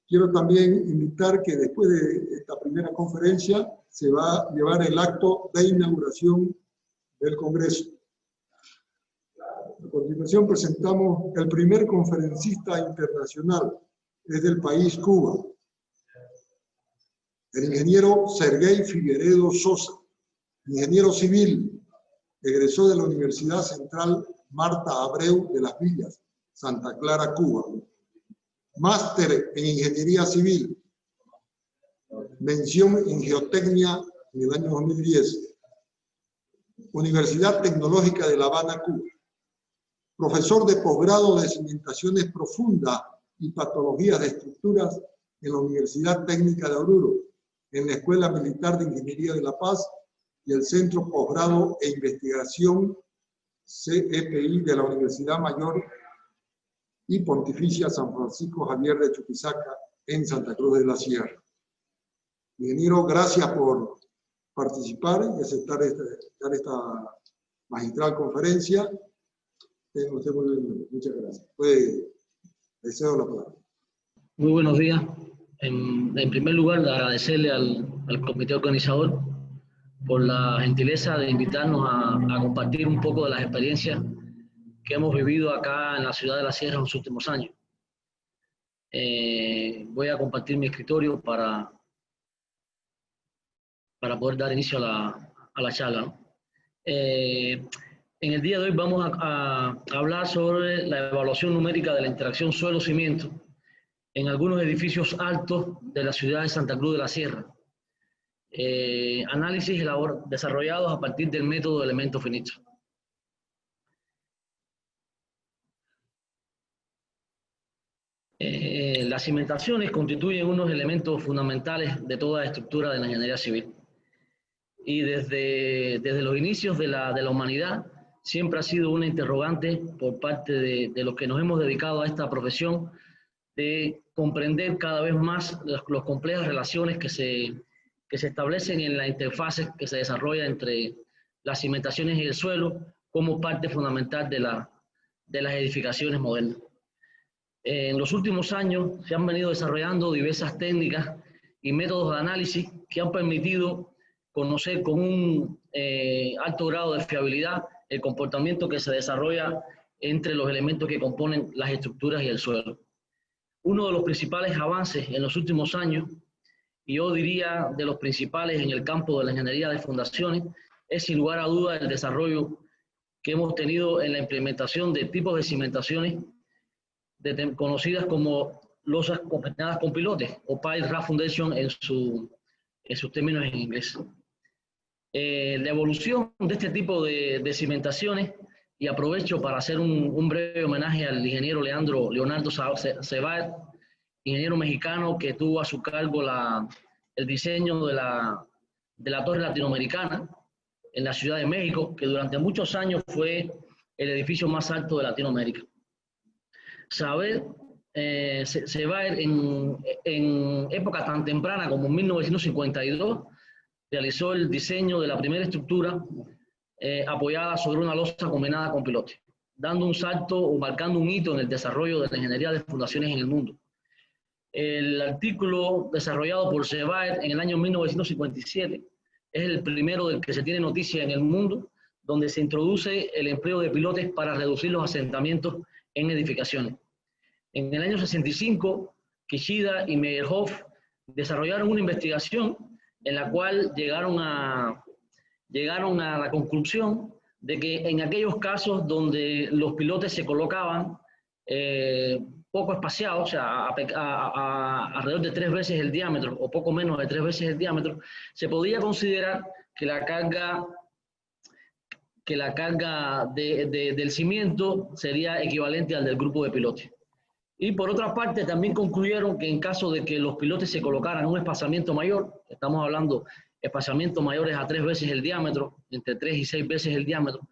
Quiero también invitar que después de esta primera conferencia se va a llevar el acto de inauguración del Congreso. A continuación presentamos el primer conferencista internacional desde el país Cuba, el ingeniero Serguei Figueredo Sosa, ingeniero civil, egresó de la Universidad Central Marta Abreu de Las Villas, Santa Clara, Cuba. Máster en Ingeniería Civil, mención en Geotecnia en el año 2010. Universidad Tecnológica de La Habana, Cuba. Profesor de posgrado de cimentaciones profundas y patologías de estructuras en la Universidad Técnica de Oruro, en la Escuela Militar de Ingeniería de La Paz y el Centro Posgrado e Investigación CEPI de la Universidad Mayor y Pontificia San Francisco Javier de Chuquisaca en Santa Cruz de la Sierra. Ingeniero, gracias por participar y aceptar esta magistral conferencia. Muchas gracias. Deseo la palabra. Muy buenos días. En primer lugar, agradecerle al comité organizador por la gentileza de invitarnos a compartir un poco de las experiencias que hemos vivido acá en la ciudad de La Sierra en los últimos años. Voy a compartir mi escritorio para poder dar inicio a la charla, ¿no? En el día de hoy vamos a hablar sobre la evaluación numérica de la interacción suelo-cimiento en algunos edificios altos de la ciudad de Santa Cruz de la Sierra. Análisis desarrollados a partir del método de elementos finitos. Las cimentaciones constituyen unos elementos fundamentales de toda estructura de la ingeniería civil. Y desde los inicios de la humanidad siempre ha sido una interrogante por parte de los que nos hemos dedicado a esta profesión de comprender cada vez más las complejas relaciones que se establecen en la interfase que se desarrolla entre las cimentaciones y el suelo como parte fundamental de las edificaciones modernas. En los últimos años se han venido desarrollando diversas técnicas y métodos de análisis que han permitido conocer con un alto grado de fiabilidad el comportamiento que se desarrolla entre los elementos que componen las estructuras y el suelo. Uno de los principales avances en los últimos años, y yo diría de los principales en el campo de la ingeniería de fundaciones, es sin lugar a dudas el desarrollo que hemos tenido en la implementación de tipos de cimentaciones conocidas como losas conectadas con pilotes, o pile raft foundation en sus términos en inglés. La evolución de este tipo de cimentaciones, y aprovecho para hacer un breve homenaje al ingeniero Leonardo Ceballos, ingeniero mexicano que tuvo a su cargo el diseño de la Torre Latinoamericana en la Ciudad de México, que durante muchos años fue el edificio más alto de Latinoamérica. Ceballos en época tan temprana como 1952 realizó el diseño de la primera estructura apoyada sobre una losa combinada con pilote, dando un salto o marcando un hito en el desarrollo de la ingeniería de fundaciones en el mundo. El artículo desarrollado por Ceballos en el año 1957 es el primero del que se tiene noticia en el mundo, donde se introduce el empleo de pilotes para reducir los asentamientos en edificaciones. En el año 65, Kishida y Meyerhoff desarrollaron una investigación en la cual llegaron a la conclusión de que en aquellos casos donde los pilotes se colocaban poco espaciados, o sea, alrededor de 3 veces el diámetro o poco menos de 3 veces el diámetro, se podía considerar que la carga del cimiento sería equivalente al del grupo de pilotes. Y por otra parte también concluyeron que en caso de que los pilotes se colocaran en un espaciamiento mayor, estamos hablando de espaciamientos mayores a 3 veces el diámetro, entre 3 y 6 veces el diámetro,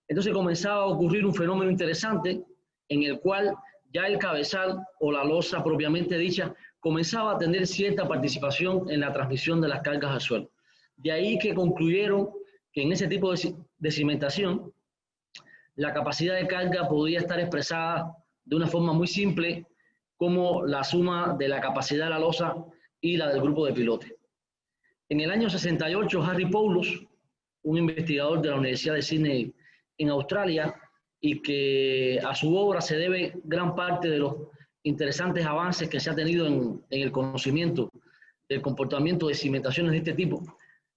entonces comenzaba a ocurrir un fenómeno interesante en el cual ya el cabezal o la losa propiamente dicha comenzaba a tener cierta participación en la transmisión de las cargas al suelo. De ahí que concluyeron que en ese tipo de cimentación la capacidad de carga podía estar expresada de una forma muy simple como la suma de la capacidad de la losa y la del grupo de pilotes. En el año 68, Harry Paulus, un investigador de la Universidad de Sydney en Australia, y que a su obra se debe gran parte de los interesantes avances que se ha tenido en el conocimiento del comportamiento de cimentaciones de este tipo,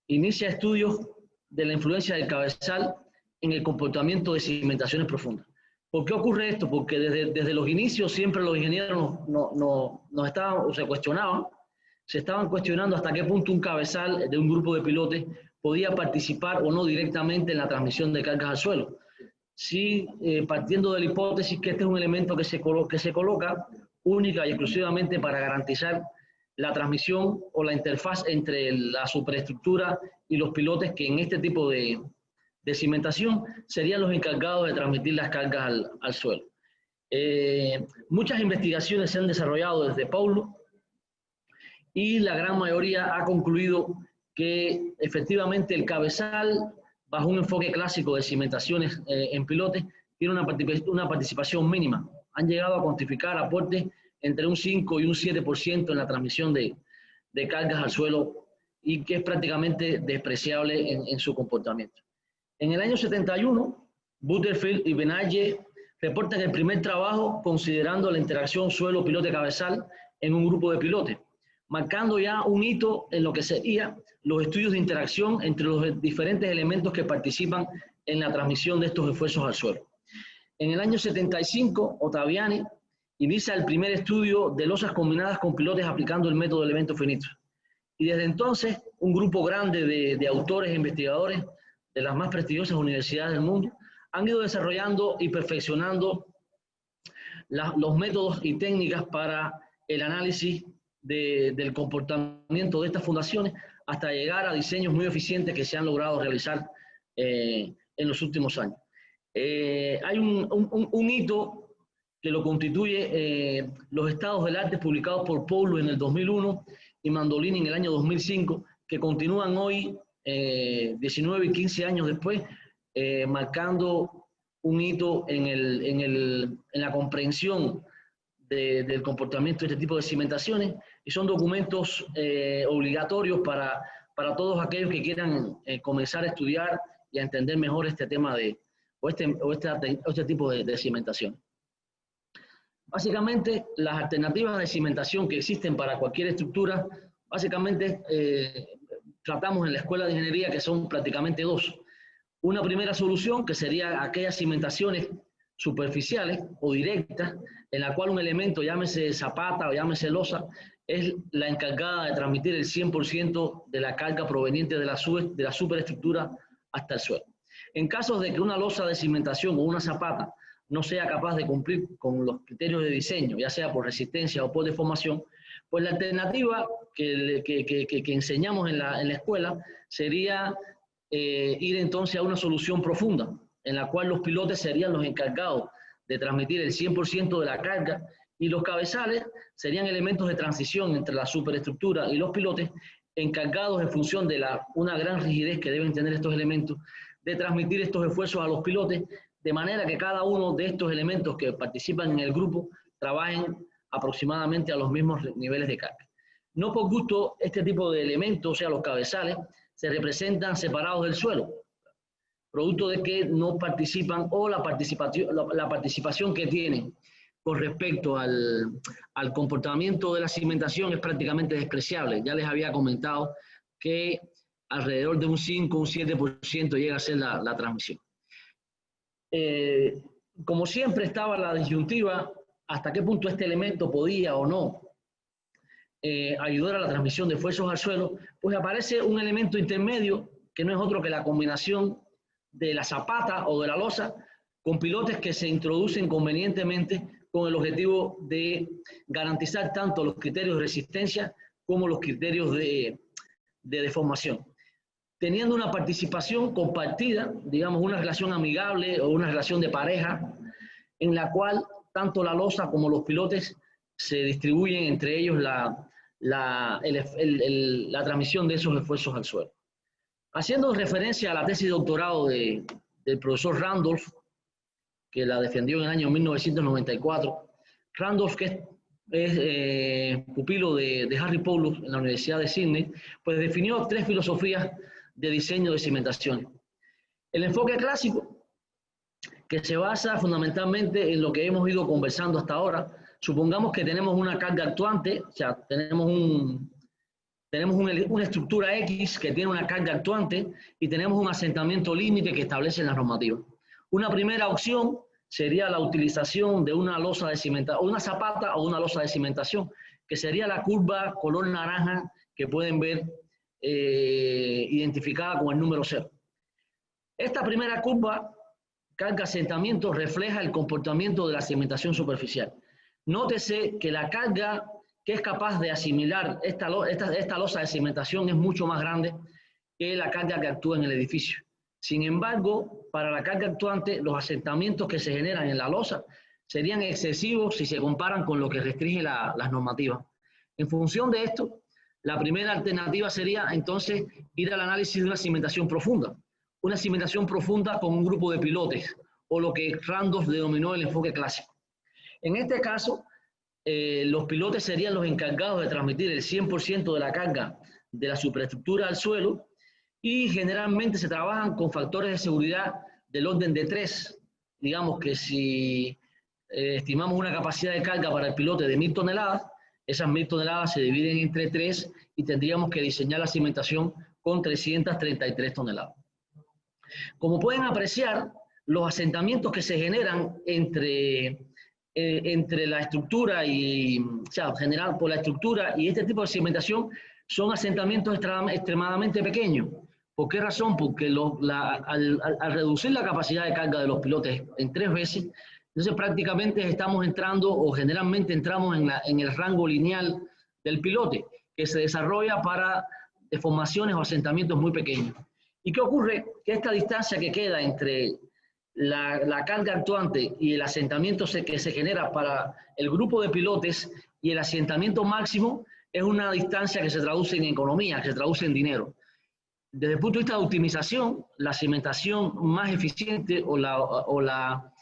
inicia estudios de la influencia del cabezal en el comportamiento de cimentaciones profundas. ¿Por qué ocurre esto? Porque desde los inicios siempre los ingenieros nos estaban, o se estaban cuestionando hasta qué punto un cabezal de un grupo de pilotes podía participar o no directamente en la transmisión de cargas al suelo. Sí, partiendo de la hipótesis que este es un elemento que se coloca única y exclusivamente para garantizar la transmisión o la interfaz entre la superestructura y los pilotes, que en este tipo de cimentación serían los encargados de transmitir las cargas al suelo. Muchas investigaciones se han desarrollado desde Paulus y la gran mayoría ha concluido que efectivamente el cabezal, bajo un enfoque clásico de cimentaciones en pilotes, tiene una participación mínima. Han llegado a cuantificar aportes entre un 5 y un 7% en la transmisión de cargas al suelo, y que es prácticamente despreciable en su comportamiento. En el año 71, Butterfield y Benaye reportan el primer trabajo considerando la interacción suelo-pilote-cabezal en un grupo de pilotes, marcando ya un hito en lo que serían los estudios de interacción entre los diferentes elementos que participan en la transmisión de estos esfuerzos al suelo. En el año 75, Ottaviani inicia el primer estudio de losas combinadas con pilotes aplicando el método de elementos finitos. Y desde entonces, un grupo grande de autores e investigadores de las más prestigiosas universidades del mundo han ido desarrollando y perfeccionando los métodos y técnicas para el análisis del comportamiento de estas fundaciones, hasta llegar a diseños muy eficientes que se han logrado realizar en los últimos años. Hay un hito que lo constituye los estados del arte publicados por Paulus en el 2001 y Mandolini en el año 2005, que continúan hoy, 19 y 15 años después, marcando un hito en la comprensión del comportamiento de este tipo de cimentaciones, y son documentos obligatorios para todos aquellos que quieran comenzar a estudiar y a entender mejor este tema este tipo de cimentación. Básicamente, las alternativas de cimentación que existen para cualquier estructura, básicamente tratamos en la Escuela de Ingeniería que son prácticamente dos. Una primera solución, que sería aquellas cimentaciones superficiales o directas, en la cual un elemento, llámese zapata o llámese losa, es la encargada de transmitir el 100% de la carga proveniente de la superestructura hasta el suelo. En casos de que una losa de cimentación o una zapata no sea capaz de cumplir con los criterios de diseño, ya sea por resistencia o por deformación, pues la alternativa que enseñamos en la escuela sería ir entonces a una solución profunda, en la cual los pilotes serían los encargados de transmitir el 100% de la carga, y los cabezales serían elementos de transición entre la superestructura y los pilotes, encargados en función de una gran rigidez que deben tener estos elementos, de transmitir estos esfuerzos a los pilotes, de manera que cada uno de estos elementos que participan en el grupo trabajen aproximadamente a los mismos niveles de carga. No por gusto, este tipo de elementos, o sea, los cabezales, se representan separados del suelo, producto de que no participan, o la participación que tienen con respecto al comportamiento de la cimentación es prácticamente despreciable. Ya les había comentado que alrededor de un 5 o un 7% llega a ser la transmisión. Como siempre estaba la disyuntiva hasta qué punto este elemento podía o no ayudar a la transmisión de esfuerzos al suelo, pues aparece un elemento intermedio que no es otro que la combinación de la zapata o de la losa con pilotes que se introducen convenientemente con el objetivo de garantizar tanto los criterios de resistencia como los criterios de deformación, teniendo una participación compartida, digamos una relación amigable o una relación de pareja, en la cual tanto la losa como los pilotes se distribuyen entre ellos la transmisión de esos esfuerzos al suelo. Haciendo referencia a la tesis de doctorado del profesor Randolph, que la defendió en el año 1994, Randolph, que es es pupilo de Harry Paulus en la Universidad de Sydney, pues definió 3 filosofías de diseño de cimentaciones. El enfoque clásico, que se basa fundamentalmente en lo que hemos ido conversando hasta ahora. Supongamos que tenemos una carga actuante, o sea, tenemos una estructura X que tiene una carga actuante y tenemos un asentamiento límite que establece las normativas. Una primera opción sería la utilización de una losa de cimentación, una zapata o una losa de cimentación, que sería la curva color naranja que pueden ver identificada con el número 0. Esta primera curva, carga asentamiento, refleja el comportamiento de la cimentación superficial. Nótese que la carga que es capaz de asimilar esta losa de cimentación es mucho más grande que la carga que actúa en el edificio. Sin embargo, para la carga actuante, los asentamientos que se generan en la losa serían excesivos si se comparan con lo que restringe las normativas. En función de esto, la primera alternativa sería entonces ir al análisis de una cimentación profunda. Una cimentación profunda con un grupo de pilotes, o lo que Randolph denominó el enfoque clásico. En este caso, los pilotes serían los encargados de transmitir el 100% de la carga de la superestructura al suelo, y generalmente se trabajan con factores de seguridad del orden de 3. Digamos que si estimamos una capacidad de carga para el pilote de 1000 toneladas, esas 1000 toneladas se dividen entre 3 y tendríamos que diseñar la cimentación con 333 toneladas. Como pueden apreciar, los asentamientos que se generan entre la estructura y, o sea, generado por la estructura y este tipo de cimentación, son asentamientos extremadamente pequeños. ¿Por qué razón? Porque al reducir la capacidad de carga de los pilotes en 3 veces, entonces prácticamente estamos entrando, o generalmente entramos en el rango lineal del pilote, que se desarrolla para deformaciones o asentamientos muy pequeños. ¿Y qué ocurre? Que esta distancia que queda entre la carga actuante y el asentamiento que se genera para el grupo de pilotes y el asentamiento máximo es una distancia que se traduce en economía, que se traduce en dinero. Desde el punto de vista de optimización, la cimentación más eficiente o la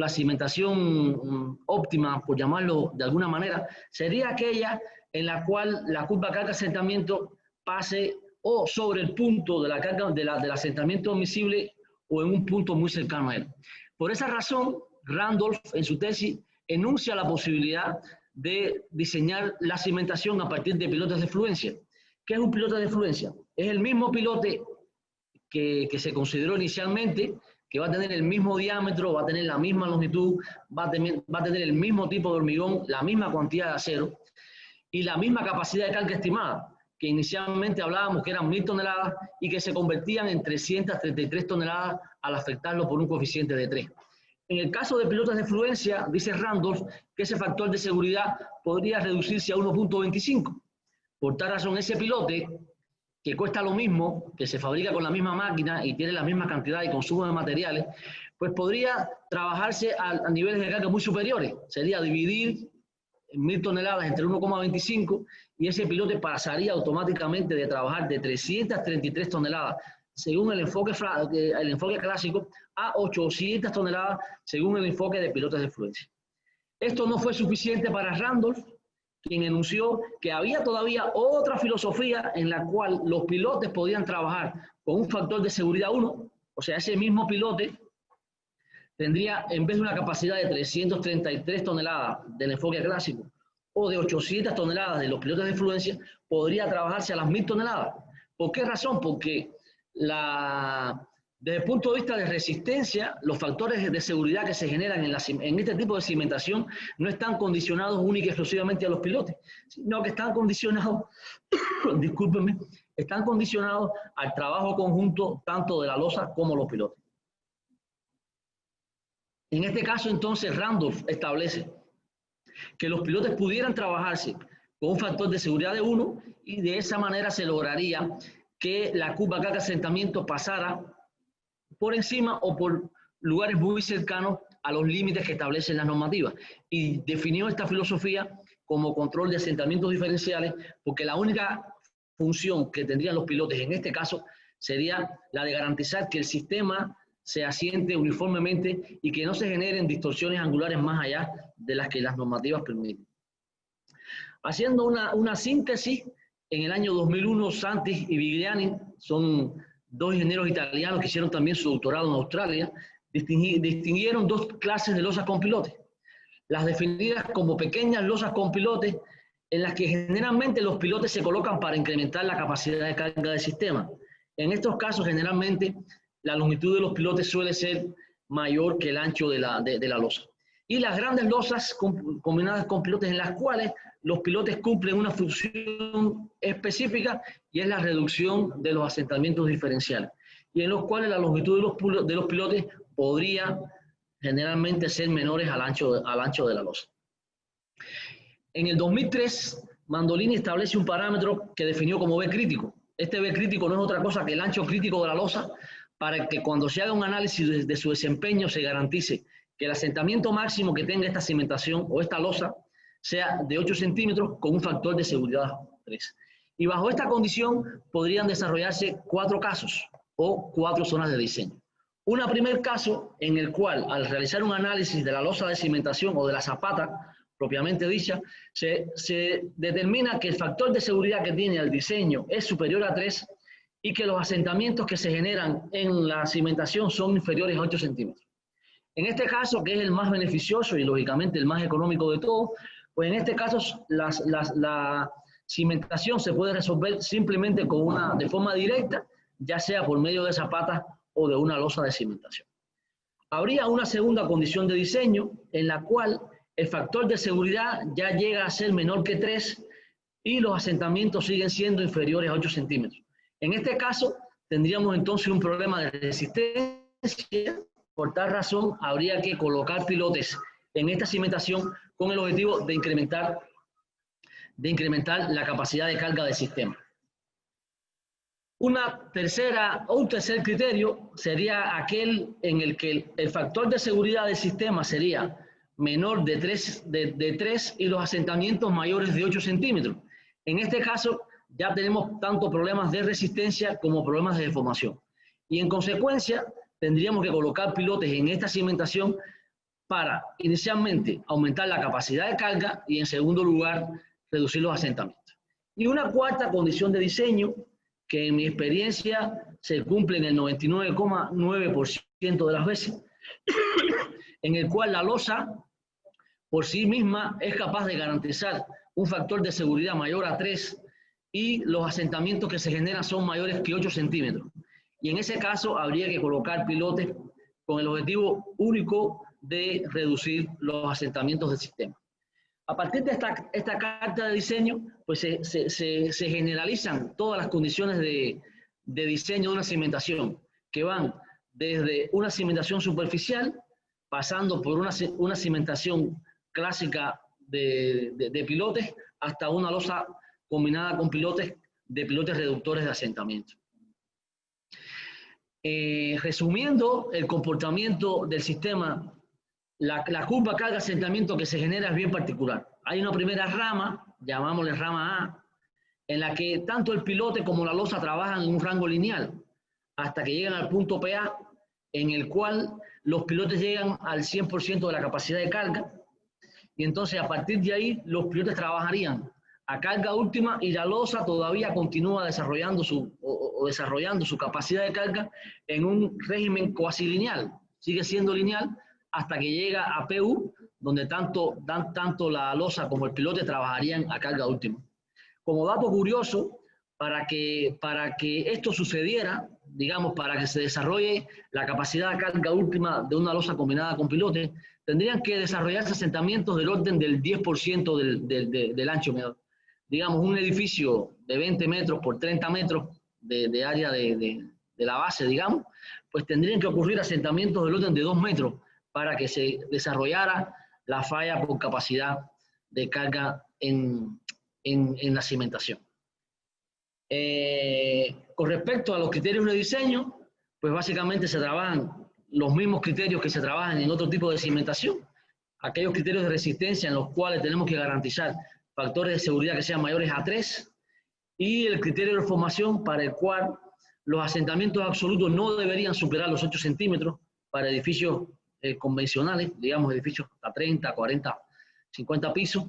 cimentación óptima, por llamarlo de alguna manera, sería aquella en la cual la curva carga-asentamiento pase o sobre el punto de la carga del asentamiento admisible o en un punto muy cercano a él. Por esa razón, Randolph en su tesis enuncia la posibilidad de diseñar la cimentación a partir de pilotes de fluencia. ¿Qué es un pilote de fluencia? Es el mismo pilote que se consideró inicialmente, que va a tener el mismo diámetro, va a tener la misma longitud, va a tener el mismo tipo de hormigón, la misma cantidad de acero y la misma capacidad de carga estimada, que inicialmente hablábamos que eran 1000 toneladas y que se convertían en 333 toneladas al afectarlo por un coeficiente de 3. En el caso de pilotes de fluencia, dice Randolph que ese factor de seguridad podría reducirse a 1.25. Por tal razón, ese pilote, que cuesta lo mismo, que se fabrica con la misma máquina y tiene la misma cantidad de consumo de materiales, pues podría trabajarse a niveles de carga muy superiores. Sería dividir 1000 toneladas entre 1,25 y ese pilote pasaría automáticamente de trabajar de 333 toneladas, según el enfoque clásico, a 800 toneladas, según el enfoque de pilotes de fluencia. Esto no fue suficiente para Randolph, quien enunció que había todavía otra filosofía en la cual los pilotes podían trabajar con un factor de seguridad 1, o sea, ese mismo pilote tendría, en vez de una capacidad de 333 toneladas del enfoque clásico o de 800 toneladas de los pilotes de fluencia, podría trabajarse a las 1000 toneladas. ¿Por qué razón? Porque desde el punto de vista de resistencia, los factores de seguridad que se generan en este tipo de cimentación no están condicionados única y exclusivamente a los pilotes, sino que están condicionados, discúlpenme, están condicionados al trabajo conjunto tanto de la losa como los pilotes. En este caso, entonces, Randolph establece que los pilotes pudieran trabajarse con un factor de seguridad de 1 y de esa manera se lograría que la curva carga asentamiento pasara por encima o por lugares muy cercanos a los límites que establecen las normativas. Y definió esta filosofía como control de asentamientos diferenciales, porque la única función que tendrían los pilotes en este caso sería la de garantizar que el sistema se asiente uniformemente y que no se generen distorsiones angulares más allá de las que las normativas permiten. Haciendo una síntesis, en el año 2001, Santis y Vigliani, son dos ingenieros italianos que hicieron también su doctorado en Australia, distinguieron dos clases de losas con pilotes. Las definidas como pequeñas losas con pilotes, en las que generalmente los pilotes se colocan para incrementar la capacidad de carga del sistema. En estos casos, generalmente, la longitud de los pilotes suele ser mayor que el ancho de la losa. Y las grandes losas combinadas con pilotes, en las cuales los pilotes cumplen una función específica, y es la reducción de los asentamientos diferenciales, y en los cuales la longitud de los pilotes podría generalmente ser menores al ancho de la losa. En el 2003, Mandolini establece un parámetro que definió como B crítico. Este B crítico no es otra cosa que el ancho crítico de la losa, para que cuando se haga un análisis de su desempeño se garantice que el asentamiento máximo que tenga esta cimentación o esta losa sea de 8 centímetros con un factor de seguridad 3. Y bajo esta condición podrían desarrollarse 4 casos o 4 zonas de diseño. Un primer caso en el cual, al realizar un análisis de la losa de cimentación o de la zapata propiamente dicha, se determina que el factor de seguridad que tiene el diseño es superior a 3 y que los asentamientos que se generan en la cimentación son inferiores a 8 centímetros. En este caso, que es el más beneficioso y lógicamente el más económico de todos, pues en este caso la cimentación se puede resolver simplemente de forma directa, ya sea por medio de zapatas o de una losa de cimentación. Habría una segunda condición de diseño en la cual el factor de seguridad ya llega a ser menor que 3 y los asentamientos siguen siendo inferiores a 8 centímetros. En este caso, tendríamos entonces un problema de resistencia. Por tal razón, habría que colocar pilotes en esta cimentación con el objetivo de incrementar la capacidad de carga del sistema. Un tercer criterio sería aquel en el que el factor de seguridad del sistema sería menor de 3 y los asentamientos mayores de 8 centímetros. En este caso, ya tenemos tanto problemas de resistencia como problemas de deformación. Y en consecuencia, tendríamos que colocar pilotes en esta cimentación para, inicialmente, aumentar la capacidad de carga y, en segundo lugar, reducir los asentamientos. Y una cuarta condición de diseño, que en mi experiencia se cumple en el 99,9% de las veces, en el cual la losa por sí misma es capaz de garantizar un factor de seguridad mayor a 3 y los asentamientos que se generan son mayores que 8 centímetros. Y en ese caso habría que colocar pilotes con el objetivo único de reducir los asentamientos del sistema. A partir de esta carta de diseño, pues se generalizan todas las condiciones de diseño de una cimentación, que van desde una cimentación superficial, pasando por una cimentación clásica de pilotes, hasta una losa combinada con pilotes reductores de asentamiento. Resumiendo el comportamiento del sistema, la curva carga-asentamiento que se genera es bien particular. Hay una primera rama, llamámosle rama A, en la que tanto el pilote como la losa trabajan en un rango lineal, hasta que llegan al punto PA, en el cual los pilotes llegan al 100% de la capacidad de carga, y entonces a partir de ahí los pilotes trabajarían a carga última y la losa todavía continúa desarrollando su capacidad de carga en un régimen cuasi lineal. Sigue siendo lineal hasta que llega a PU, donde tanto la losa como el pilote trabajarían a carga última. Como dato curioso, para que esto sucediera, digamos, para que se desarrolle la capacidad de carga última de una losa combinada con pilote, tendrían que desarrollarse asentamientos del orden del 10% del ancho medio. Digamos, un edificio de 20 metros por 30 metros de área de la base, digamos, pues tendrían que ocurrir asentamientos del orden de 2 metros para que se desarrollara la falla por capacidad de carga en la cimentación. Con respecto a los criterios de diseño, pues básicamente se trabajan los mismos criterios que se trabajan en otro tipo de cimentación, aquellos criterios de resistencia en los cuales tenemos que garantizar factores de seguridad que sean mayores a 3, y el criterio de formación para el cual los asentamientos absolutos no deberían superar los 8 centímetros para edificios convencionales, digamos edificios a 30, 40, 50 pisos,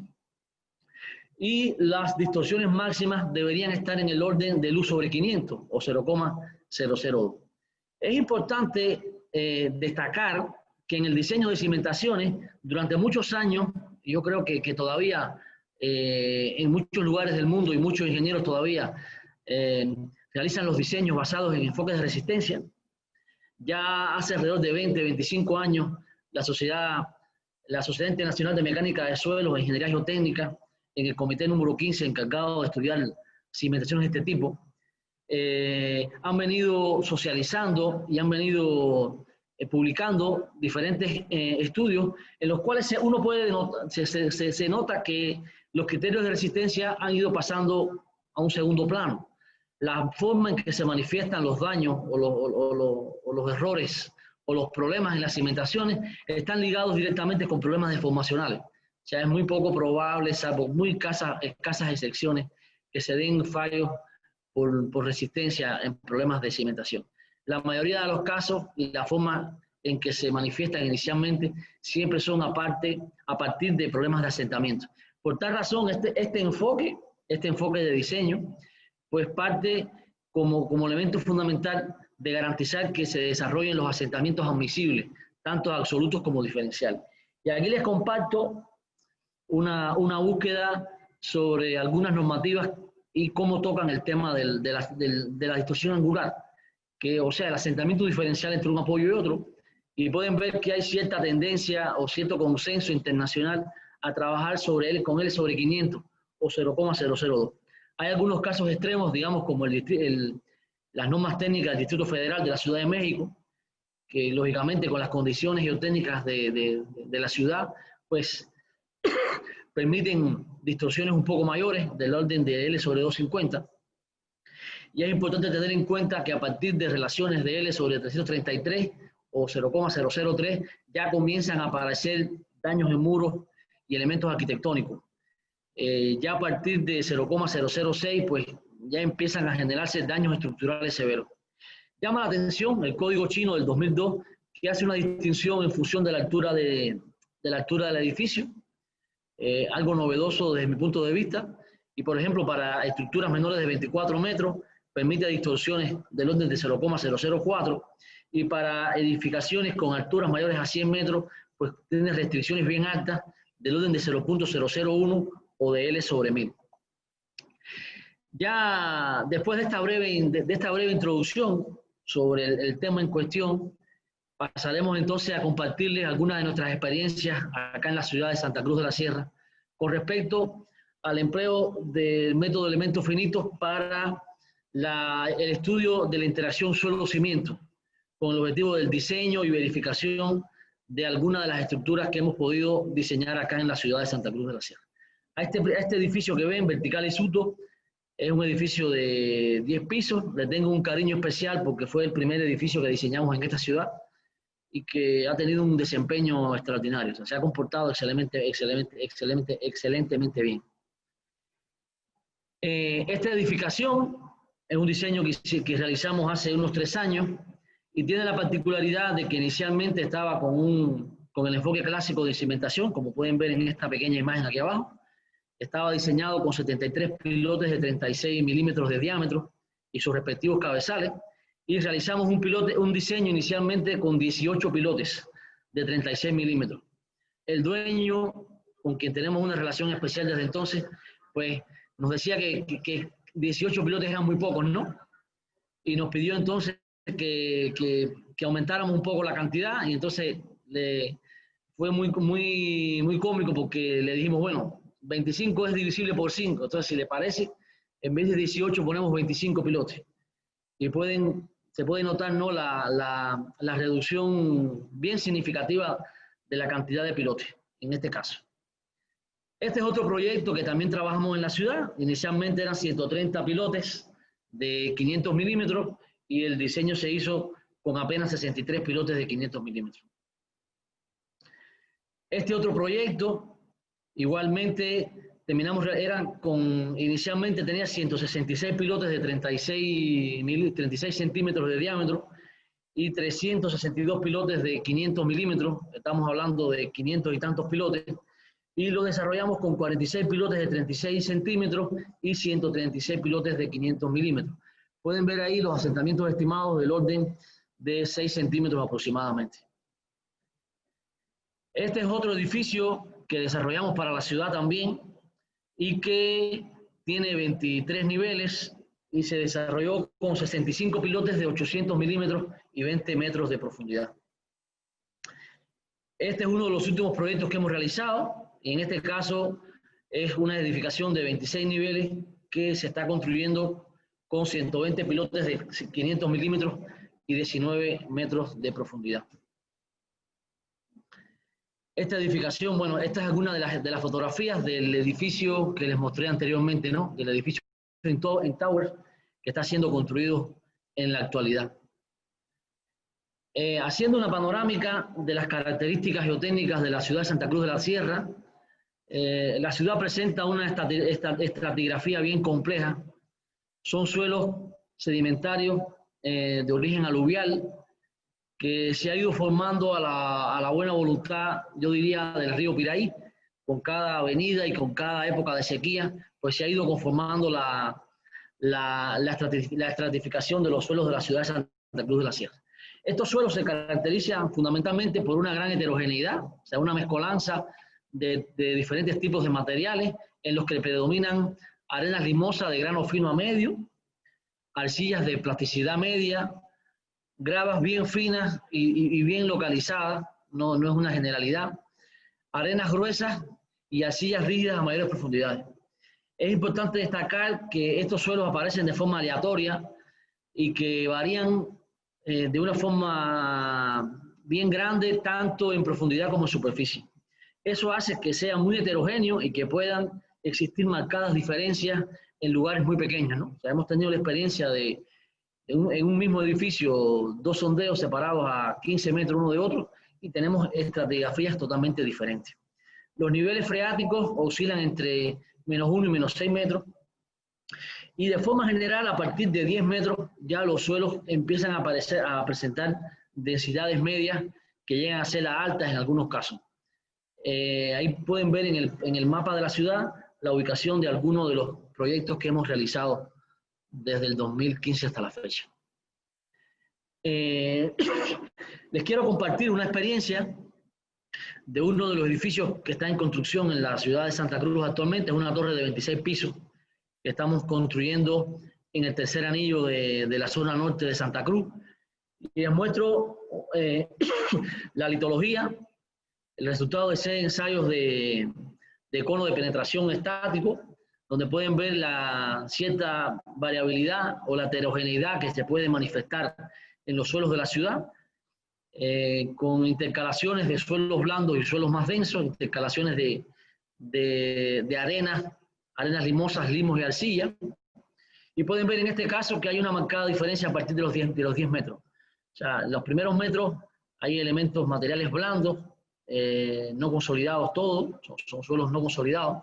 y las distorsiones máximas deberían estar en el orden de luz sobre 500 o 0,002. Es importante destacar que en el diseño de cimentaciones, durante muchos años, yo creo que todavía en muchos lugares del mundo y muchos ingenieros todavía realizan los diseños basados en enfoques de resistencia. Ya hace alrededor de 20, 25 años, la Sociedad Internacional de Mecánica de Suelos e Ingeniería Geotécnica, en el comité número 15 encargado de estudiar cimentaciones de este tipo, han venido socializando y han venido publicando diferentes estudios en los cuales uno puede se nota que los criterios de resistencia han ido pasando a un segundo plano. La forma en que se manifiestan los daños o los errores o los problemas en las cimentaciones están ligados directamente con problemas deformacionales. O sea, es muy poco probable, salvo muy escasas excepciones, que se den fallos por resistencia en problemas de cimentación. La mayoría de los casos y la forma en que se manifiestan inicialmente siempre son a partir de problemas de asentamiento. Por tal razón, este enfoque de diseño, pues parte como elemento fundamental de garantizar que se desarrollen los asentamientos admisibles, tanto absolutos como diferenciales. Y aquí les comparto una búsqueda sobre algunas normativas y cómo tocan el tema de la distorsión angular, o sea, el asentamiento diferencial entre un apoyo y otro, y pueden ver que hay cierta tendencia o cierto consenso internacional a trabajar con L sobre 500 o 0,002. Hay algunos casos extremos, digamos, como las normas técnicas del Distrito Federal de la Ciudad de México, que lógicamente con las condiciones geotécnicas de la ciudad, pues permiten distorsiones un poco mayores, del orden de L sobre 250. Y es importante tener en cuenta que a partir de relaciones de L sobre 333 o 0,003 ya comienzan a aparecer daños en muros y elementos arquitectónicos. Ya a partir de 0,006 pues ya empiezan a generarse daños estructurales severos. Llama la atención el código chino del 2002, que hace una distinción en función de la altura del edificio, algo novedoso desde mi punto de vista, y por ejemplo para estructuras menores de 24 metros permite distorsiones del orden de 0,004, y para edificaciones con alturas mayores a 100 metros pues tiene restricciones bien altas del orden de 0,001 o de L sobre 1000. Ya después de esta breve introducción sobre el tema en cuestión, pasaremos entonces a compartirles algunas de nuestras experiencias acá en la ciudad de Santa Cruz de la Sierra con respecto al empleo del método de elementos finitos para el estudio de la interacción suelo-cimiento, con el objetivo del diseño y verificación de algunas de las estructuras que hemos podido diseñar acá en la ciudad de Santa Cruz de la Sierra. A este edificio que ven, Vertical y Suto, es un edificio de 10 pisos. Le tengo un cariño especial porque fue el primer edificio que diseñamos en esta ciudad y que ha tenido un desempeño extraordinario. O sea, se ha comportado excelentemente bien. Esta edificación es un diseño que realizamos hace unos 3 años y tiene la particularidad de que inicialmente estaba con el enfoque clásico de cimentación, como pueden ver en esta pequeña imagen aquí abajo. Estaba diseñado con 73 pilotes de 36 milímetros de diámetro y sus respectivos cabezales, y realizamos un diseño inicialmente con 18 pilotes de 36 milímetros. El dueño, con quien tenemos una relación especial desde entonces, pues nos decía que 18 pilotes eran muy pocos, ¿no? Y nos pidió entonces que aumentáramos un poco la cantidad, y entonces fue muy cómico porque le dijimos, bueno, 25 es divisible por 5, entonces si le parece, en vez de 18 ponemos 25 pilotes. Y se puede notar, ¿no?, la reducción bien significativa de la cantidad de pilotes, en este caso. Este es otro proyecto que también trabajamos en la ciudad. Inicialmente eran 130 pilotes de 500 milímetros y el diseño se hizo con apenas 63 pilotes de 500 milímetros. Este otro proyecto, igualmente, inicialmente tenía 166 pilotes de 36 centímetros de diámetro y 362 pilotes de 500 milímetros, estamos hablando de 500 y tantos pilotes, y lo desarrollamos con 46 pilotes de 36 centímetros y 136 pilotes de 500 milímetros. Pueden ver ahí los asentamientos estimados del orden de 6 centímetros aproximadamente. Este es otro edificio que desarrollamos para la ciudad también y que tiene 23 niveles y se desarrolló con 65 pilotes de 800 milímetros y 20 metros de profundidad. Este es uno de los últimos proyectos que hemos realizado, y en este caso es una edificación de 26 niveles que se está construyendo con 120 pilotes de 500 milímetros y 19 metros de profundidad. Esta edificación, bueno, esta es alguna de las fotografías del edificio que les mostré anteriormente, ¿no? Del edificio en Towers que está siendo construido en la actualidad. Haciendo una panorámica de las características geotécnicas de la ciudad de Santa Cruz de la Sierra, la ciudad presenta una estratigrafía bien compleja. Son suelos sedimentarios de origen aluvial que se ha ido formando a la buena voluntad, yo diría, del río Piraí. Con cada avenida y con cada época de sequía, pues se ha ido conformando la estratificación de los suelos de la ciudad de Santa Cruz de la Sierra. Estos suelos se caracterizan fundamentalmente por una gran heterogeneidad, o sea, una mezcolanza de diferentes tipos de materiales en los que predominan arenas limosas de grano fino a medio, arcillas de plasticidad media, gravas bien finas y bien localizadas, no es una generalidad, arenas gruesas y arcillas rígidas a mayores profundidades. Es importante destacar que estos suelos aparecen de forma aleatoria y que varían de una forma bien grande, tanto en profundidad como en superficie. Eso hace que sea muy heterogéneo y que puedan existir marcadas diferencias en lugares muy pequeños, ¿no? O sea, hemos tenido la experiencia de en un mismo edificio, 2 sondeos separados a 15 metros uno de otro y tenemos estratigrafías totalmente diferentes. Los niveles freáticos oscilan entre -1 y -6 metros. Y de forma general, a partir de 10 metros, ya los suelos empiezan a presentar densidades medias que llegan a ser las altas en algunos casos. Ahí pueden ver en el mapa de la ciudad la ubicación de algunos de los proyectos que hemos realizado desde el 2015 hasta la fecha. Les quiero compartir una experiencia de uno de los edificios que está en construcción en la ciudad de Santa Cruz actualmente. Es una torre de 26 pisos que estamos construyendo en el tercer anillo de la zona norte de Santa Cruz. Y les muestro la litología, el resultado de 6 ensayos de cono de penetración estático, donde pueden ver la cierta variabilidad o la heterogeneidad que se puede manifestar en los suelos de la ciudad, con intercalaciones de suelos blandos y suelos más densos, intercalaciones de arenas limosas, limos y arcilla. Y pueden ver en este caso que hay una marcada diferencia a partir de los 10 metros. O sea, en los primeros metros hay elementos materiales blandos, no consolidados todos, son suelos no consolidados,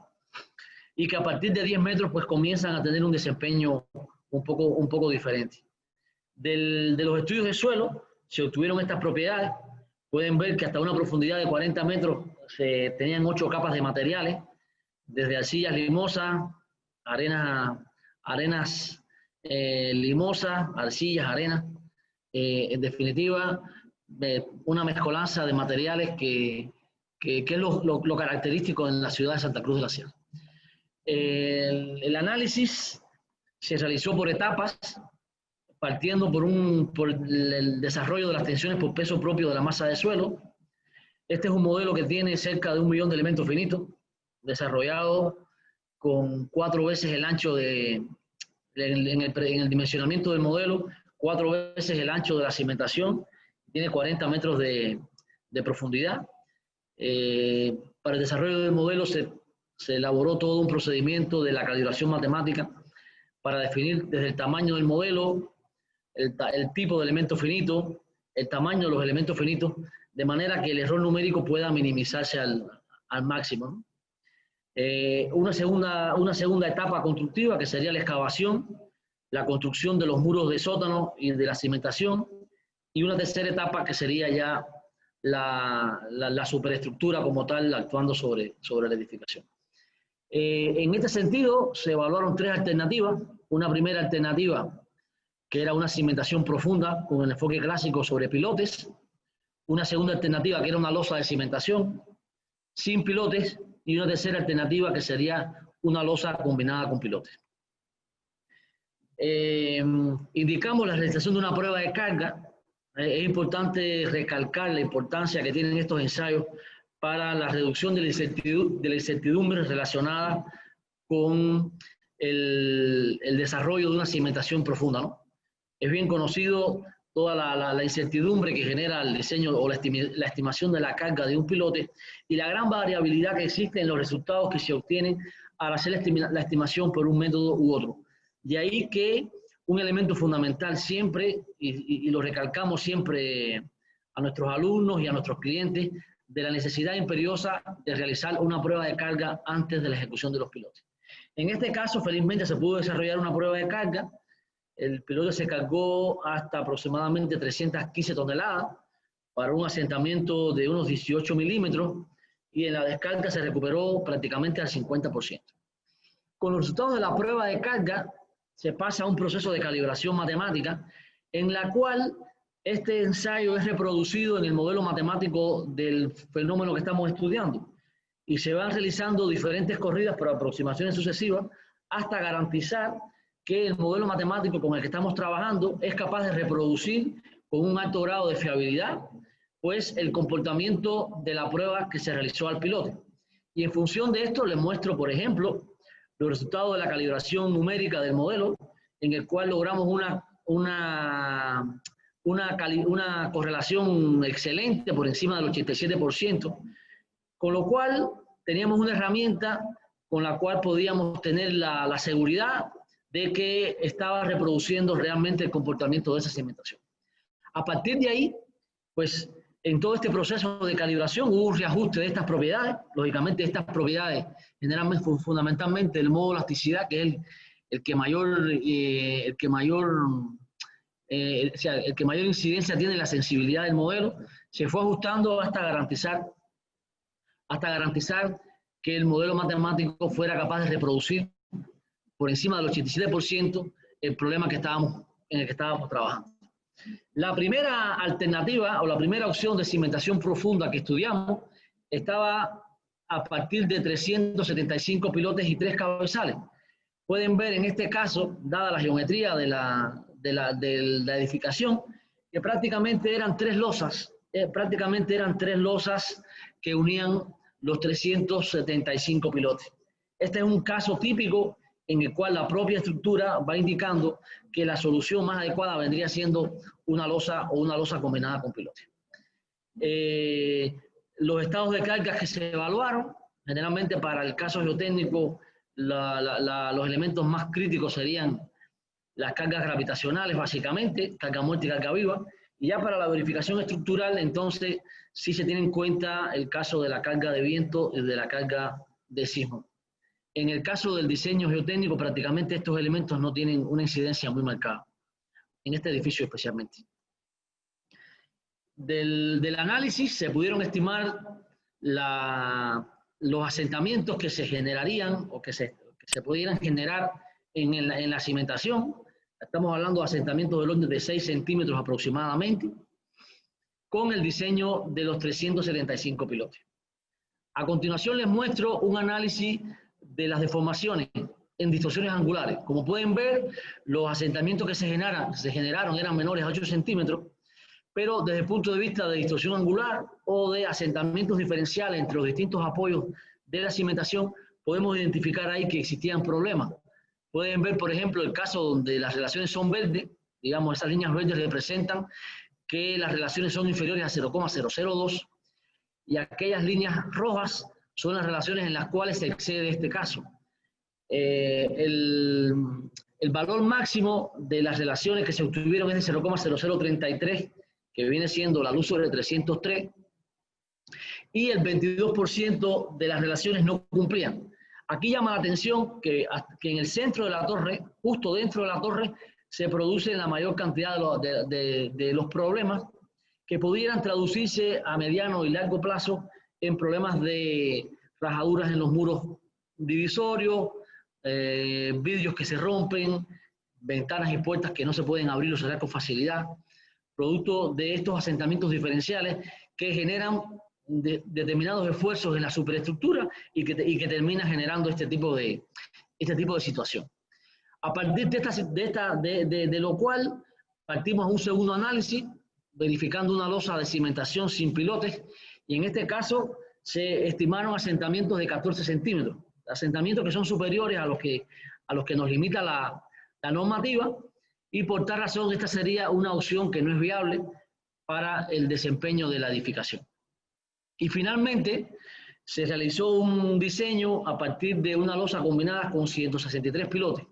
y que a partir de 10 metros pues comienzan a tener un desempeño un poco diferente. De los estudios de suelo se obtuvieron estas propiedades. Pueden ver que hasta una profundidad de 40 metros se tenían 8 capas de materiales, desde arcillas limosas, arenas limosas, arcillas, arenas, en definitiva, una mezcolanza de materiales que es lo característico en la ciudad de Santa Cruz de la Sierra. El análisis se realizó por etapas, partiendo por el desarrollo de las tensiones por peso propio de la masa de suelo. Este es un modelo que tiene cerca de 1 millón de elementos finitos, desarrollado con 4 veces el ancho en el dimensionamiento del modelo, 4 veces el ancho de la cimentación, tiene 40 metros de profundidad. Para el desarrollo del modelo se elaboró todo un procedimiento de la calibración matemática para definir desde el tamaño del modelo, el tipo de elemento finito, el tamaño de los elementos finitos, de manera que el error numérico pueda minimizarse al máximo, ¿no? Una segunda etapa constructiva, que sería la excavación, la construcción de los muros de sótano y de la cimentación, y una tercera etapa que sería ya la superestructura como tal, actuando sobre la edificación. En este sentido, se evaluaron 3 alternativas. Una primera alternativa, que era una cimentación profunda con el enfoque clásico sobre pilotes. Una segunda alternativa, que era una losa de cimentación sin pilotes. Y una tercera alternativa, que sería una losa combinada con pilotes. Indicamos la realización de una prueba de carga. Es importante recalcar la importancia que tienen estos ensayos para la reducción de la incertidumbre relacionada con el desarrollo de una cimentación profunda, ¿no? Es bien conocido toda la incertidumbre que genera el diseño o la estimación de la carga de un pilote y la gran variabilidad que existe en los resultados que se obtienen al hacer la estimación por un método u otro. De ahí que un elemento fundamental siempre, y lo recalcamos siempre a nuestros alumnos y a nuestros clientes, de la necesidad imperiosa de realizar una prueba de carga antes de la ejecución de los pilotes. En este caso, felizmente, se pudo desarrollar una prueba de carga. El pilote se cargó hasta aproximadamente 315 toneladas para un asentamiento de unos 18 milímetros y en la descarga se recuperó prácticamente al 50%. Con los resultados de la prueba de carga se pasa a un proceso de calibración matemática en la cual este ensayo es reproducido en el modelo matemático del fenómeno que estamos estudiando y se van realizando diferentes corridas por aproximaciones sucesivas hasta garantizar que el modelo matemático con el que estamos trabajando es capaz de reproducir con un alto grado de fiabilidad pues el comportamiento de la prueba que se realizó al pilote. Y en función de esto les muestro, por ejemplo, los resultados de la calibración numérica del modelo, en el cual logramos una correlación excelente por encima del 87%, con lo cual teníamos una herramienta con la cual podíamos tener la seguridad de que estaba reproduciendo realmente el comportamiento de esa cimentación. A partir de ahí, pues en todo este proceso de calibración hubo un reajuste de estas propiedades. Lógicamente estas propiedades generalmente, fundamentalmente el modo de elasticidad, que es el que mayor incidencia tiene en la sensibilidad del modelo, se fue ajustando hasta garantizar que el modelo matemático fuera capaz de reproducir por encima del 87% el problema en el que estábamos trabajando. La primera alternativa o la primera opción de cimentación profunda que estudiamos estaba a partir de 375 pilotes y 3 cabezales. Pueden ver en este caso, dada la geometría de la edificación, que prácticamente eran 3 losas, que unían los 375 pilotes. Este es un caso típico en el cual la propia estructura va indicando que la solución más adecuada vendría siendo una losa o una losa combinada con pilote. Los estados de cargas que se evaluaron, generalmente para el caso geotécnico, los elementos más críticos serían las cargas gravitacionales, básicamente, carga muerta y carga viva, y ya para la verificación estructural, entonces, sí se tiene en cuenta el caso de la carga de viento y de la carga de sismo. En el caso del diseño geotécnico, prácticamente estos elementos no tienen una incidencia muy marcada, en este edificio especialmente. Del análisis se pudieron estimar los asentamientos que se generarían o que se pudieran generar en la cimentación. Estamos hablando de asentamientos del orden de 6 centímetros aproximadamente, con el diseño de los 375 pilotes. A continuación les muestro un análisis de las deformaciones en distorsiones angulares. Como pueden ver, los asentamientos que se generaron eran menores a 8 centímetros, pero desde el punto de vista de distorsión angular o de asentamientos diferenciales entre los distintos apoyos de la cimentación, podemos identificar ahí que existían problemas. Pueden ver, por ejemplo, el caso donde las relaciones son verdes, digamos, esas líneas verdes representan que las relaciones son inferiores a 0,002, y aquellas líneas rojas son las relaciones en las cuales se excede este caso. El valor máximo de las relaciones que se obtuvieron es de 0,0033, que viene siendo la luz sobre 303, y el 22% de las relaciones no cumplían. Aquí llama la atención que en el centro de la torre, justo dentro de la torre, se producen la mayor cantidad de los problemas que pudieran traducirse a mediano y largo plazo en problemas de rajaduras en los muros divisorios, vidrios que se rompen, ventanas y puertas que no se pueden abrir o cerrar con facilidad, producto de estos asentamientos diferenciales que generan determinados esfuerzos en la superestructura y que termina generando este tipo de situación. A partir de lo cual partimos a un segundo análisis, verificando una losa de cimentación sin pilotes, y en este caso se estimaron asentamientos de 14 centímetros, asentamientos que son superiores a los que nos limita la normativa, y por tal razón esta sería una opción que no es viable para el desempeño de la edificación. Y finalmente se realizó un diseño a partir de una losa combinada con 163 pilotes.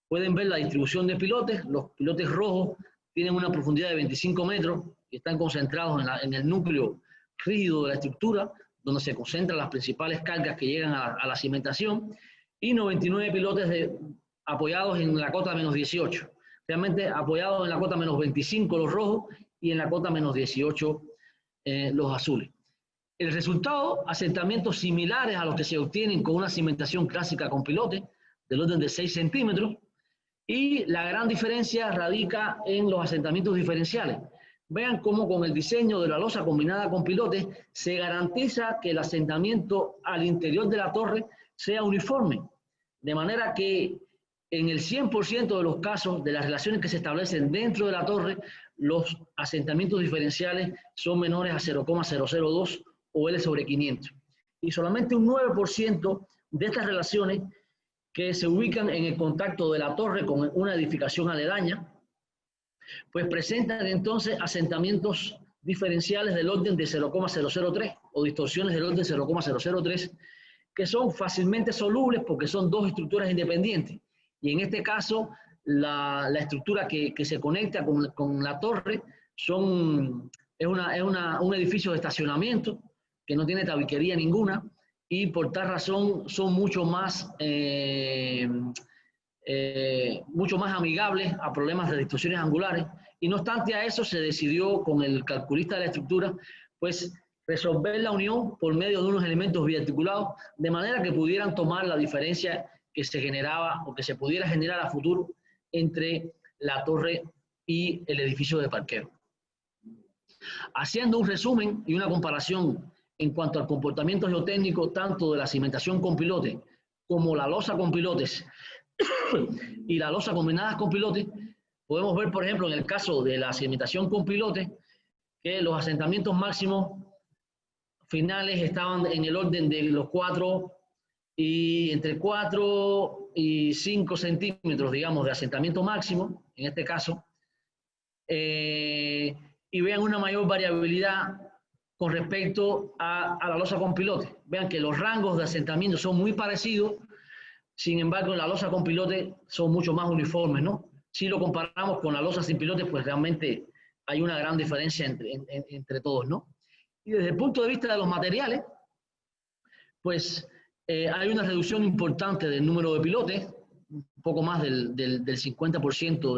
Pueden ver la distribución de pilotes. Los pilotes rojos tienen una profundidad de 25 metros y están concentrados en el núcleo rígido de la estructura, donde se concentran las principales cargas que llegan a la cimentación, y 99 pilotes apoyados en la cota menos 18. Realmente apoyados en la cota menos 25 los rojos y en la cota menos 18 los azules. El resultado, asentamientos similares a los que se obtienen con una cimentación clásica con pilote, del orden de 6 centímetros, y la gran diferencia radica en los asentamientos diferenciales. Vean cómo con el diseño de la losa combinada con pilotes se garantiza que el asentamiento al interior de la torre sea uniforme, de manera que en el 100% de los casos de las relaciones que se establecen dentro de la torre, los asentamientos diferenciales son menores a 0,002 o L sobre 500. Y solamente un 9% de estas relaciones que se ubican en el contacto de la torre con una edificación aledaña, pues presentan entonces asentamientos diferenciales del orden de 0,003 o distorsiones del orden de 0,003, que son fácilmente solubles porque son dos estructuras independientes. Y en este caso, la estructura que se conecta con la torre es un edificio de estacionamiento que no tiene tabiquería ninguna, y por tal razón son mucho más amigables a problemas de distorsiones angulares. Y no obstante a eso se decidió con el calculista de la estructura pues resolver la unión por medio de unos elementos biarticulados, de manera que pudieran tomar la diferencia que se generaba o que se pudiera generar a futuro entre la torre y el edificio de parqueo. Haciendo un resumen y una comparación en cuanto al comportamiento geotécnico tanto de la cimentación con pilotes como la losa con pilotes y la losa combinadas con pilotes, podemos ver, por ejemplo, en el caso de la cimentación con pilotes, que los asentamientos máximos finales estaban en el orden de los 4 y entre 4 y 5 centímetros, digamos, de asentamiento máximo, en este caso, y vean una mayor variabilidad con respecto a la losa con pilote. Vean que los rangos de asentamiento son muy parecidos, sin embargo, en la losa con pilote son mucho más uniformes, ¿no? Si lo comparamos con la losa sin pilote, pues realmente hay una gran diferencia entre todos, ¿no? Y desde el punto de vista de los materiales, pues hay una reducción importante del número de pilotes, un poco más del 50%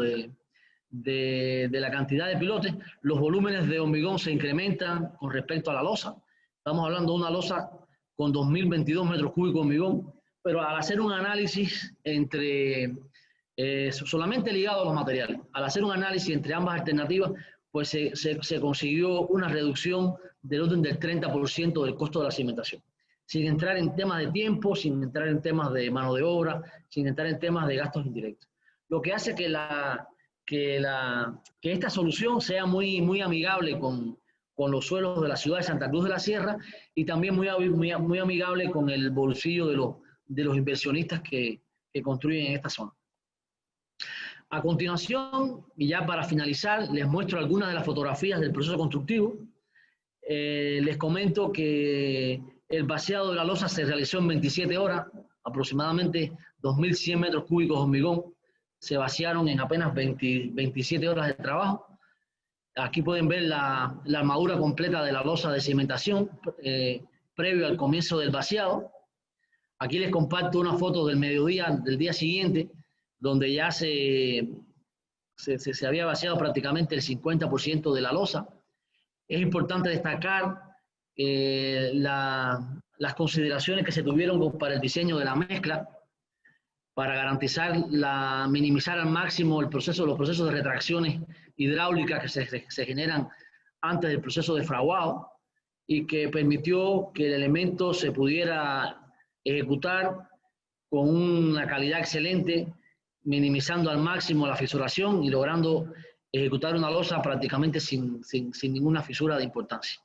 de la cantidad de pilotes. Los volúmenes de hormigón se incrementan con respecto a la losa. Estamos hablando de una losa con 2.022 metros cúbicos de hormigón, pero al hacer un análisis solamente ligado a los materiales, al hacer un análisis entre ambas alternativas, pues se consiguió una reducción del orden del 30% del costo de la cimentación, sin entrar en temas de tiempo, sin entrar en temas de mano de obra, sin entrar en temas de gastos indirectos. Lo que hace que esta solución sea muy amigable con los suelos de la ciudad de Santa Cruz de la Sierra, y también muy amigable con el bolsillo de los inversionistas que construyen en esta zona. A continuación, y ya para finalizar, les muestro algunas de las fotografías del proceso constructivo. Les comento que el vaciado de la losa se realizó en 27 horas, aproximadamente 2.100 metros cúbicos de hormigón se vaciaron en apenas 27 horas de trabajo. Aquí pueden ver la armadura completa de la losa de cimentación previo al comienzo del vaciado. Aquí les comparto una foto del mediodía del día siguiente, donde ya se había vaciado prácticamente el 50% de la losa. Es importante destacar las consideraciones que se tuvieron para el diseño de la mezcla, para garantizar minimizar al máximo los procesos de retracciones hidráulicas que se generan antes del proceso de fraguado, y que permitió que el elemento se pudiera ejecutar con una calidad excelente, minimizando al máximo la fisuración y logrando ejecutar una losa prácticamente sin ninguna fisura de importancia.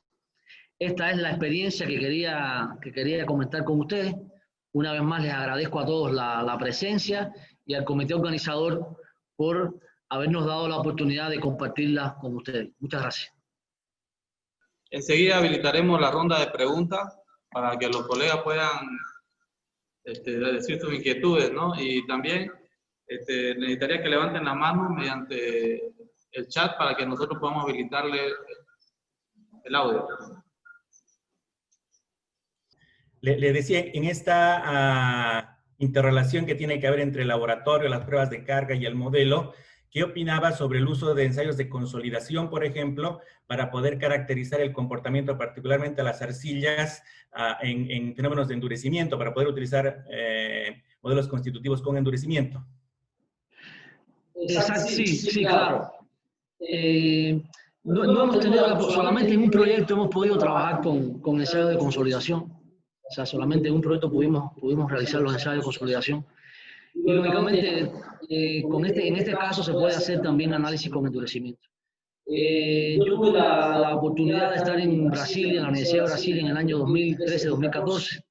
Esta es la experiencia que quería comentar con ustedes. Una vez más les agradezco a todos la presencia y al comité organizador por habernos dado la oportunidad de compartirla con ustedes. Muchas gracias. Enseguida habilitaremos la ronda de preguntas para que los colegas puedan decir sus inquietudes, ¿no? Y también necesitaría que levanten la mano mediante el chat para que nosotros podamos habilitarle el audio. Le decía, en esta interrelación que tiene que haber entre el laboratorio, las pruebas de carga y el modelo, ¿qué opinaba sobre el uso de ensayos de consolidación, por ejemplo, para poder caracterizar el comportamiento, particularmente a las arcillas, en fenómenos de endurecimiento, para poder utilizar modelos constitutivos con endurecimiento? Exacto, sí, claro. No hemos tenido, solamente en un proyecto hemos podido trabajar con ensayos de consolidación. O sea, solamente en un proyecto pudimos realizar los ensayos de consolidación. Y lógicamente, en este caso se puede hacer también análisis con endurecimiento. Yo tuve la oportunidad de estar en Brasil, en la Universidad de Brasil, en el año 2013-2014.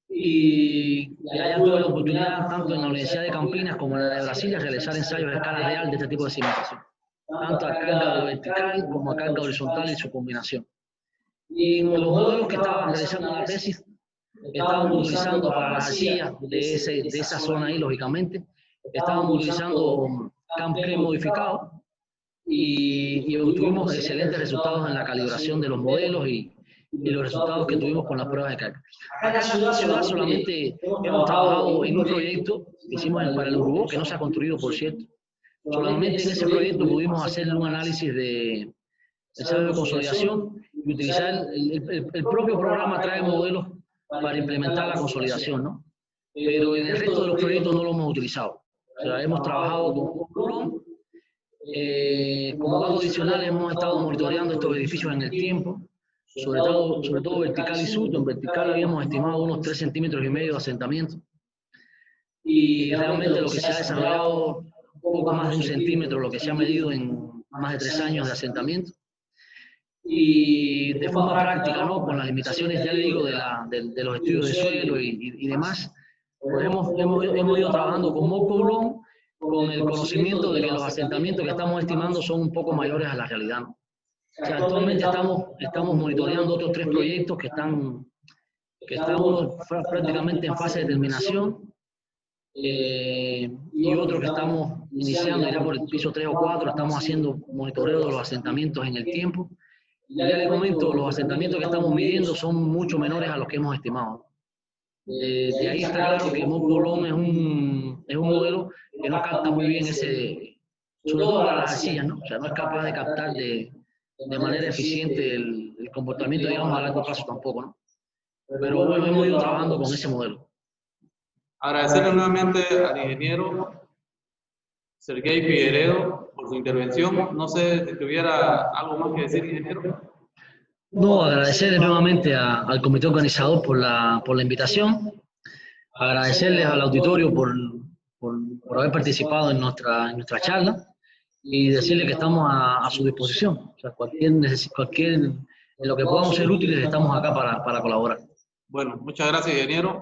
Y allá tuve la oportunidad, tanto en la Universidad de Campinas como en la de Brasil, de realizar ensayos a escala real de este tipo de cimentación. Tanto a carga vertical como a carga horizontal y su combinación. Y en los modelos que estaban realizando en la tesis, estábamos utilizando para las arcillas de esa zona ahí, lógicamente, estábamos utilizando CAMP-CRE modificado y obtuvimos excelentes resultados en la calibración de los modelos y los resultados que tuvimos con las pruebas de carga. Acá en la ciudad solamente hemos trabajado en un proyecto que hicimos para el Urubó, que no se ha construido, por cierto. Solamente en ese proyecto pudimos hacer un análisis de ensayo de consolidación y utilizar el propio programa trae modelos para implementar la consolidación, ¿no? Pero en el resto de los proyectos no lo hemos utilizado. O sea, hemos trabajado con Colón. Como dato adicional hemos estado monitoreando estos edificios en el tiempo, sobre todo vertical y sur. En vertical habíamos estimado unos 3,5 centímetros de asentamiento. Y realmente lo que se ha desarrollado, un poco más de 1 centímetro, lo que se ha medido en más de 3 años de asentamiento. Y de forma práctica, ¿no? Con las limitaciones, ya le digo, de los estudios de suelo y demás, pues hemos ido trabajando con Mocolón, con el conocimiento de que los asentamientos que estamos estimando son un poco mayores a la realidad, ¿no? O sea, actualmente estamos monitoreando otros 3 proyectos que están prácticamente en fase de terminación, y otro que estamos iniciando ya por el piso 3 o 4, estamos haciendo monitoreo de los asentamientos en el tiempo. Ya le comento, los asentamientos que estamos midiendo son mucho menores a los que hemos estimado. De ahí está claro que Mocolón es un modelo que no capta muy bien sobre todo para las arcillas, ¿no? O sea, no es capaz de captar de manera eficiente el comportamiento, digamos, a largo plazo tampoco, ¿no? Pero bueno, hemos ido trabajando con ese modelo. Agradecerle nuevamente al ingeniero Sergey Figueredo por su intervención. No sé si tuviera algo más que decir, ingeniero. No, agradecerle nuevamente al comité organizador por la invitación, agradecerles al auditorio por haber participado en nuestra charla y decirle que estamos a su disposición. O sea, en lo que podamos ser útiles estamos acá para colaborar. Bueno, muchas gracias, ingeniero.